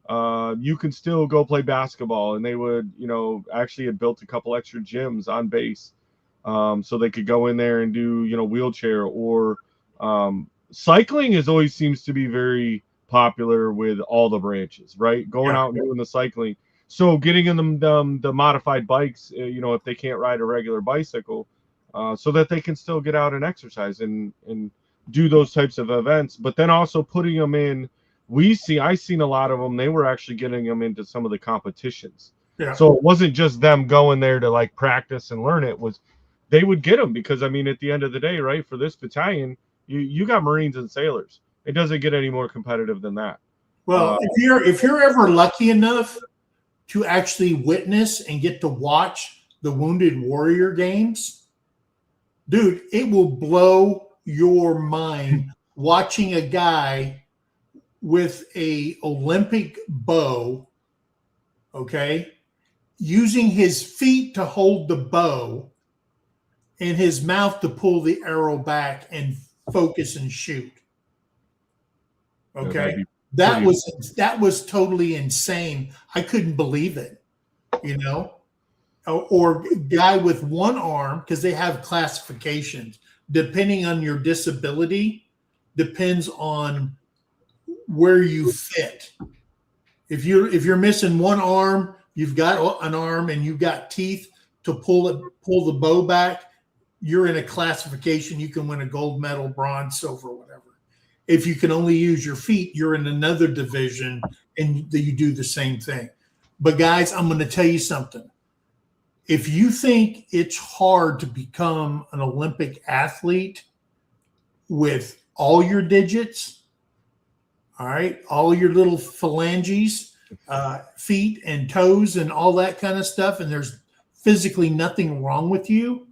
You can still go play basketball. And they would, actually had built a couple extra gyms on base so they could go in there and do, wheelchair or cycling always seems to be very popular with all the branches, right? Going out and doing the cycling. So getting them the modified bikes, if they can't ride a regular bicycle, so that they can still get out and exercise and do those types of events, but then also putting them in. I seen a lot of them. They were actually getting them into some of the competitions. Yeah. So it wasn't just them going there to like practice and learn. It was they would get them because at the end of the day, right, for this battalion, you got Marines and sailors. It doesn't get any more competitive than that. Well, if you're ever lucky enough to actually witness and get to watch the Wounded Warrior games, dude, it will blow your mind watching a guy with a Olympic bow, okay, using his feet to hold the bow and his mouth to pull the arrow back and focus and shoot. Okay. That was totally insane. I couldn't believe it, or guy with one arm, because they have classifications. Depending on your disability, depends on where you fit. If you're missing one arm, you've got an arm and you've got teeth to pull the bow back, you're in a classification. You can win a gold medal, bronze, silver, whatever. If you can only use your feet, you're in another division and you do the same thing. But guys, I'm going to tell you something. If you think it's hard to become an Olympic athlete with all your digits, all right, all your little phalanges, feet and toes and all that kind of stuff, and there's physically nothing wrong with you,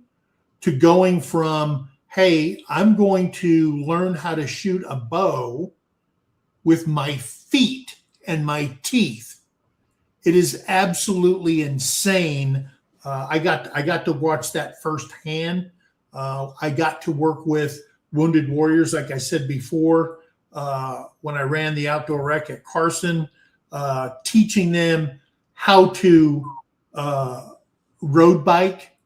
to going from, hey, I'm going to learn how to shoot a bow with my feet and my teeth. It is absolutely insane. I got to watch that firsthand. I got to work with Wounded Warriors, like I said before, when I ran the outdoor rec at Carson, teaching them how to road bike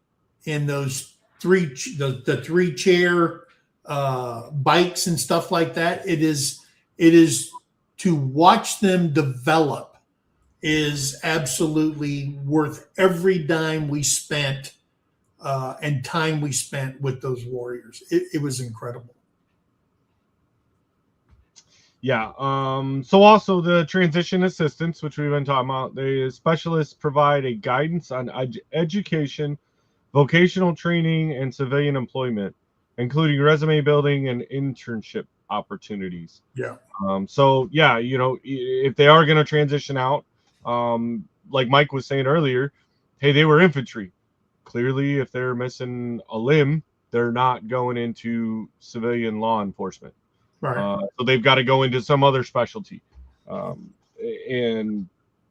in those three chair bikes and stuff like that. It is to watch them develop is absolutely worth every dime we spent and time we spent with those warriors. It was incredible. Yeah. So also the transition assistance, which we've been talking about, the specialists provide a guidance on education, vocational training, and civilian employment, including resume building and internship opportunities. Yeah. So yeah, if they are going to transition out, like Mike was saying earlier, hey, they were infantry. Clearly, if they're missing a limb, they're not going into civilian law enforcement. Right. So they've got to go into some other specialty. And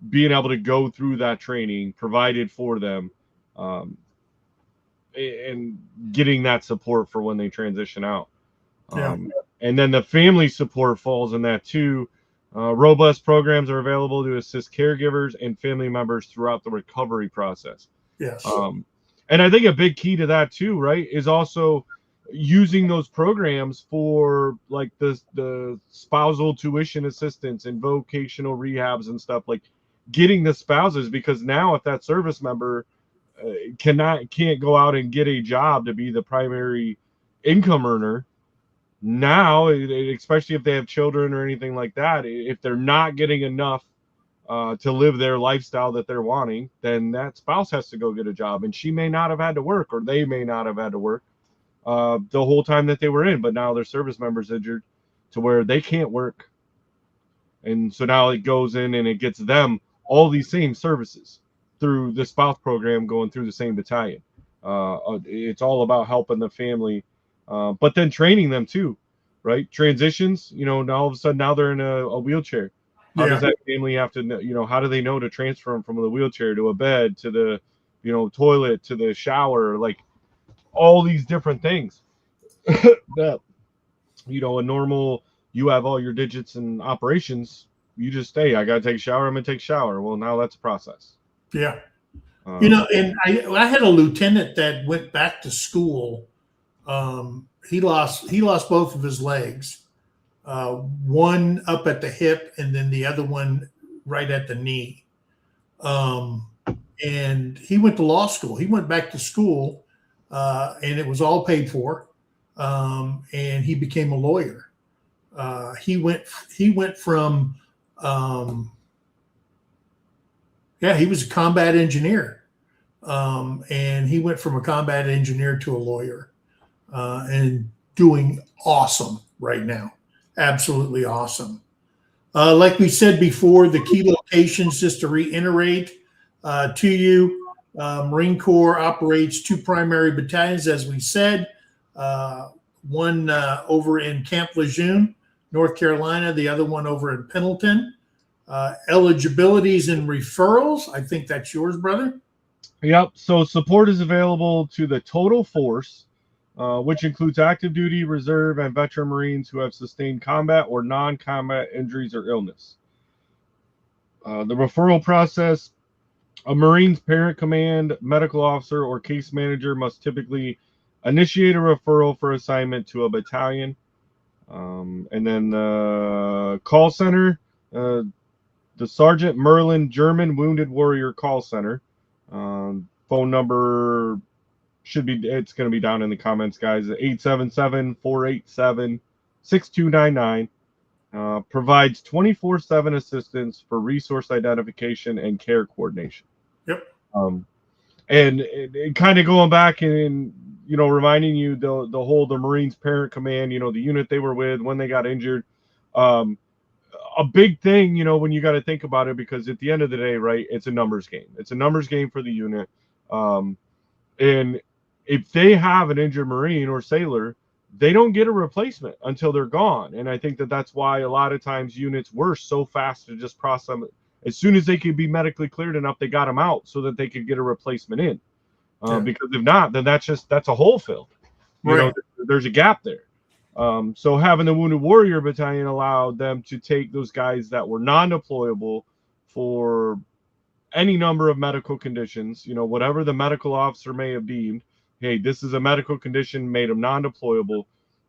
being able to go through that training provided for them, and getting that support for when they transition out. And then the family support falls in that too. Robust programs are available to assist caregivers and family members throughout the recovery process. Yes. And I think a big key to that too, right, is also using those programs for like the spousal tuition assistance and vocational rehabs and stuff, like getting the spouses, because now if that service member can't go out and get a job to be the primary income earner, now, especially if they have children or anything like that, if they're not getting enough to live their lifestyle that they're wanting, then that spouse has to go get a job, and she may not have had to work, or they may not have had to work the whole time that they were in, but now their service member's injured to where they can't work. And so now it goes in and it gets them all these same services through the spouse program going through the same battalion. It's all about helping the family, but then training them too, right? Transitions, now all of a sudden now they're in a wheelchair. How does that family have to know, how do they know to transfer them from the wheelchair to a bed to the, toilet to the shower, like all these different things that, a normal, you have all your digits and operations, you just stay. I got to take a shower. I'm going to take a shower. Well, now that's a process. Yeah. And I had a lieutenant that went back to school. He lost both of his legs, one up at the hip and then the other one right at the knee. And he went to law school. He went back to school, and it was all paid for. And he became a lawyer. He went from he was a combat engineer. And he went from a combat engineer to a lawyer, and doing awesome right now. Absolutely awesome. Like we said before, the key locations, just to reiterate to you, Marine Corps operates 2 primary battalions, as we said, one over in Camp Lejeune, North Carolina, the other one over in Pendleton. Eligibilities and referrals, I think that's yours, brother. Yep. So support is available to the total force, which includes active duty, reserve, and veteran Marines who have sustained combat or non-combat injuries or illness. The referral process, a Marine's parent command, medical officer, or case manager must typically initiate a referral for assignment to a battalion. And then the call center, the Sergeant Merlin German Wounded Warrior Call Center. Phone number it's going to be down in the comments, guys. 877-487-6299. Provides 24/7 assistance for resource identification and care coordination. Yep. And kind of going back and reminding you the Marines parent command, the unit they were with when they got injured. A big thing, when you got to think about it, because at the end of the day, right, it's a numbers game. It's a numbers game for the unit. And if they have an injured Marine or sailor, they don't get a replacement until they're gone. And I think that's why a lot of times units were so fast to just process them. As soon as they could be medically cleared enough, they got them out so that they could get a replacement in. Because if not, then that's a hole filled. There's a gap there. So having the Wounded Warrior Battalion allowed them to take those guys that were non-deployable for any number of medical conditions, whatever the medical officer may have deemed, hey, this is a medical condition, made them non-deployable.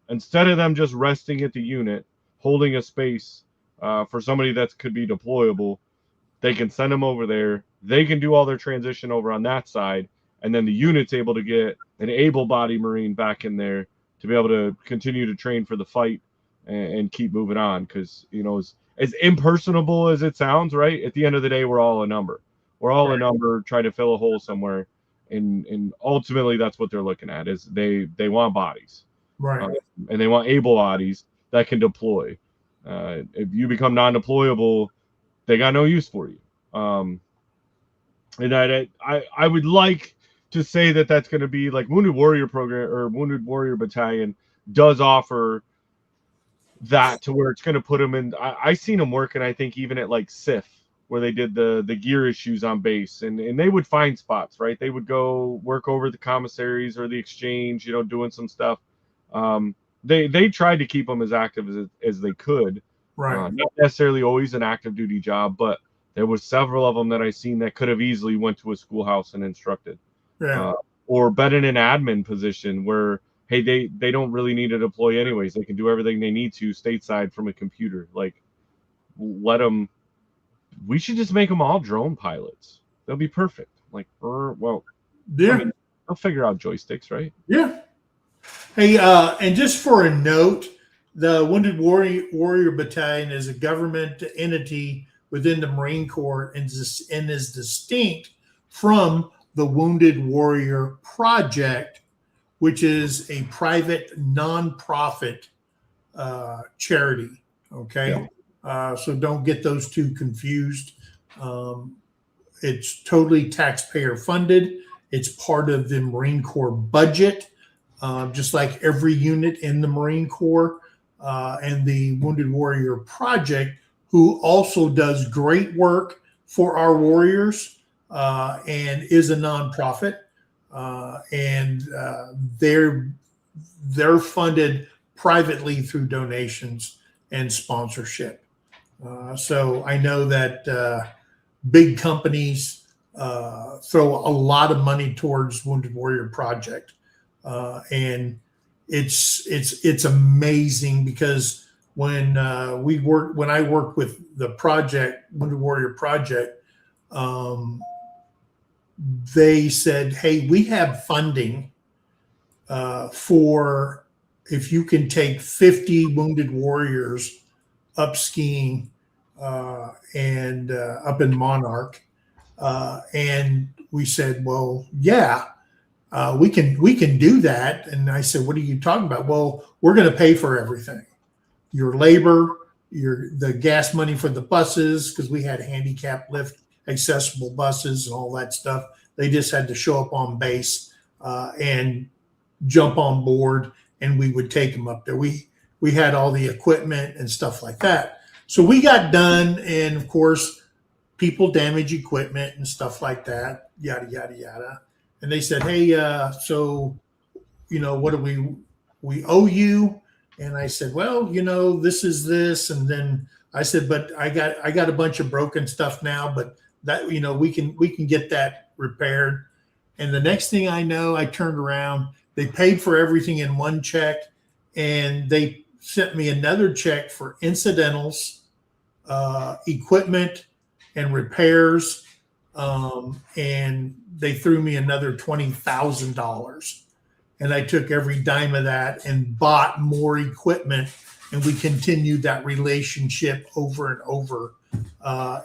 Instead of them just resting at the unit, holding a space for somebody that could be deployable, they can send them over there. They can do all their transition over on that side, and then the unit's able to get an able-bodied Marine back in there to be able to continue to train for the fight and keep moving on. Because, as impersonable as it sounds, right, at the end of the day, we're all a number. We're all a number trying to fill a hole somewhere. And ultimately, that's what they're looking at, is they want bodies. Right. And they want able bodies that can deploy. If you become non-deployable, they got no use for you. And I would like to say that that's going to be like Wounded Warrior Program or Wounded Warrior Battalion does offer that, to where it's going to put them in. I seen them working, I think, even at like SIF, where they did the gear issues on base, and they would find spots, right? They would go work over the commissaries or the exchange, doing some stuff. They tried to keep them as active as they could. Right. Not necessarily always an active duty job, but there was several of them that I seen that could have easily went to a schoolhouse and instructed. Yeah. Or been in an admin position where, hey, they don't really need to deploy anyways. They can do everything they need to stateside from a computer. Like, let them. We should just make them all drone pilots. They'll be perfect. Like, well, yeah, they'll figure out joysticks, right? Yeah. Hey, and just for a note, the Wounded Warrior Battalion is a government entity within the Marine Corps and is distinct from the Wounded Warrior Project, which is a private nonprofit charity. Okay. So don't get those two confused. It's totally taxpayer funded. It's part of the Marine Corps budget, just like every unit in the Marine Corps. And the Wounded Warrior Project, who also does great work for our warriors and is a nonprofit. And they're funded privately through donations and sponsorship. So I know that big companies throw a lot of money towards Wounded Warrior Project, and it's amazing because when I worked with the project, Wounded Warrior Project, they said, "Hey, we have funding for if you can take 50 wounded warriors up skiing and up in Monarch." And we said, "Well, yeah, we can do that." And I said, "What are you talking about?" "Well, we're going to pay for everything, your labor, the gas money for the buses, because we had handicap lift accessible buses and all that stuff. They just had to show up on base and jump on board, and we would take them up there. We had all the equipment and stuff like that. So we got done, and of course, people damage equipment and stuff like that, yada yada yada. And they said, "Hey, so what do we owe you?" And I said, "Well, this is this." And then I said, "But I got a bunch of broken stuff now, but that we can get that repaired." And the next thing I know, I turned around. They paid for everything in one check, and they sent me another check for incidentals, equipment, and repairs. And they threw me another $20,000. And I took every dime of that and bought more equipment, and we continued that relationship over and over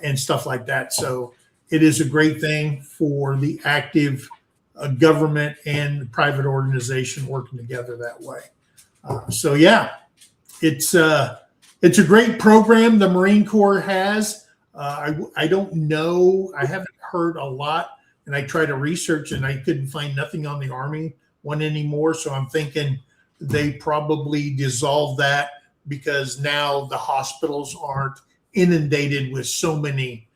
and stuff like that. So it is a great thing for the active government and private organization working together that way. So yeah, it's a great program the Marine Corps has. I don't know. I haven't heard a lot, and I tried to research, and I couldn't find nothing on the Army one anymore. So I'm thinking they probably dissolved that because now the hospitals aren't inundated with so many.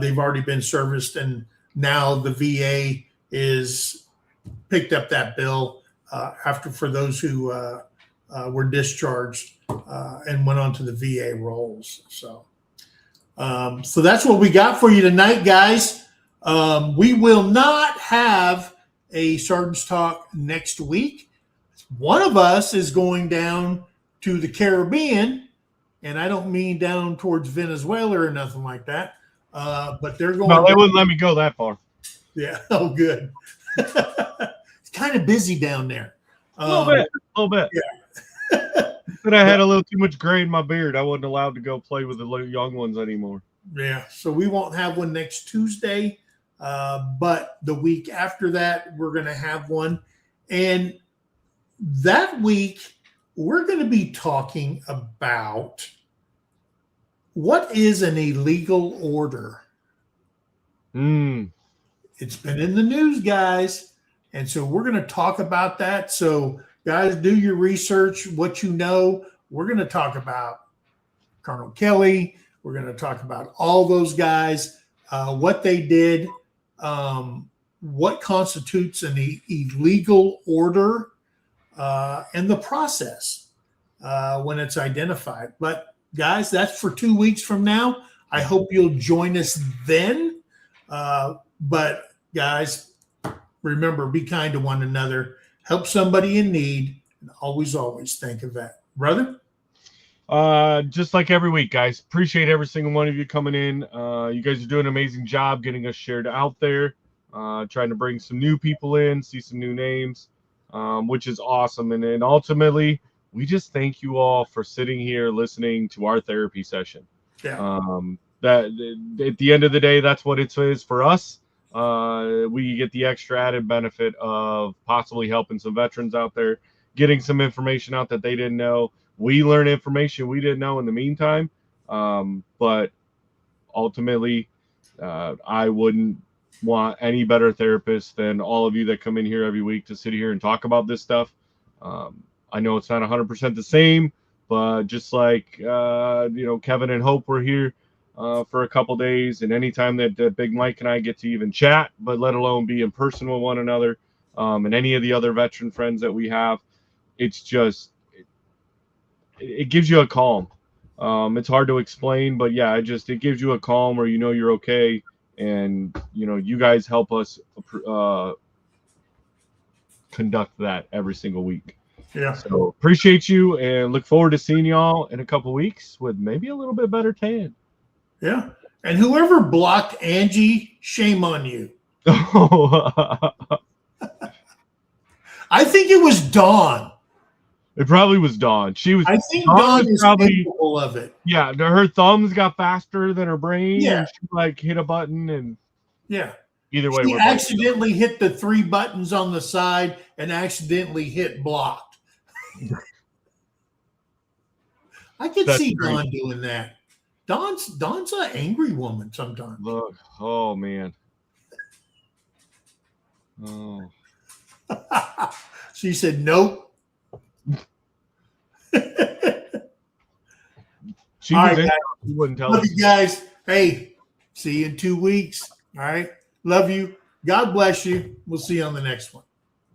They've already been serviced, and now the VA is picked up that bill for those who were discharged and went on to the VA rolls. So that's what we got for you tonight, guys. We will not have a Sergeant's Talk next week. One of us is going down to the Caribbean, and I don't mean down towards Venezuela or nothing like that. But they're going. No, they wouldn't let me go that far. Yeah. Oh, good. It's kind of busy down there. A little bit. Yeah. But I had a little too much gray in my beard. I wasn't allowed to go play with the young ones anymore. Yeah. So we won't have one next Tuesday. But the week after that, we're going to have one. And that week, we're going to be talking about what is an illegal order. It's been in the news, guys. And so we're going to talk about that. So, guys, do your research, what you know. We're going to talk about Colonel Kelly. We're going to talk about all those guys, what they did, what constitutes an illegal order, and the process when it's identified. But, guys, that's for 2 weeks from now. I hope you'll join us then. But, guys, remember, be kind to one another. Help somebody in need. And always, always think of that. Brother? Just like every week, guys. Appreciate every single one of you coming in. You guys are doing an amazing job getting us shared out there. Trying to bring some new people in, see some new names, which is awesome. And then ultimately, we just thank you all for sitting here listening to our therapy session. Yeah. That at the end of the day, that's what it is for us. We get the extra added benefit of possibly helping some veterans out there, getting some information out that they didn't know. We learn information we didn't know in the meantime. But ultimately, I wouldn't want any better therapist than all of you that come in here every week to sit here and talk about this stuff. I know it's not 100% the same, but just like Kevin and Hope were here for a couple days, and anytime that Big Mike and I get to even chat, but let alone be in person with one another, and any of the other veteran friends that we have, it's just it gives you a calm. It's hard to explain, but yeah, it gives you a calm where you're okay, and you guys help us conduct that every single week. Yeah. So appreciate you, and look forward to seeing y'all in a couple weeks with maybe a little bit better tan. Yeah. And whoever blocked Angie, shame on you. I think it was Dawn. It probably was Dawn. I think Dawn is probably capable of it. Yeah, her thumbs got faster than her brain. Yeah. And she hit a button, and yeah. Either way, she accidentally hit the 3 buttons on the side and accidentally hit blocked. I could see great. Dawn doing that. Dawn's an angry woman sometimes. Look, oh man. Oh. She said nope. She wouldn't tell Love us. you guys. Hey, see you in 2 weeks. All right. Love you. God bless you. We'll see you on the next one.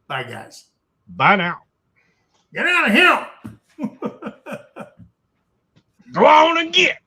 Bye, guys. Bye now. Get out of here. Go on and get.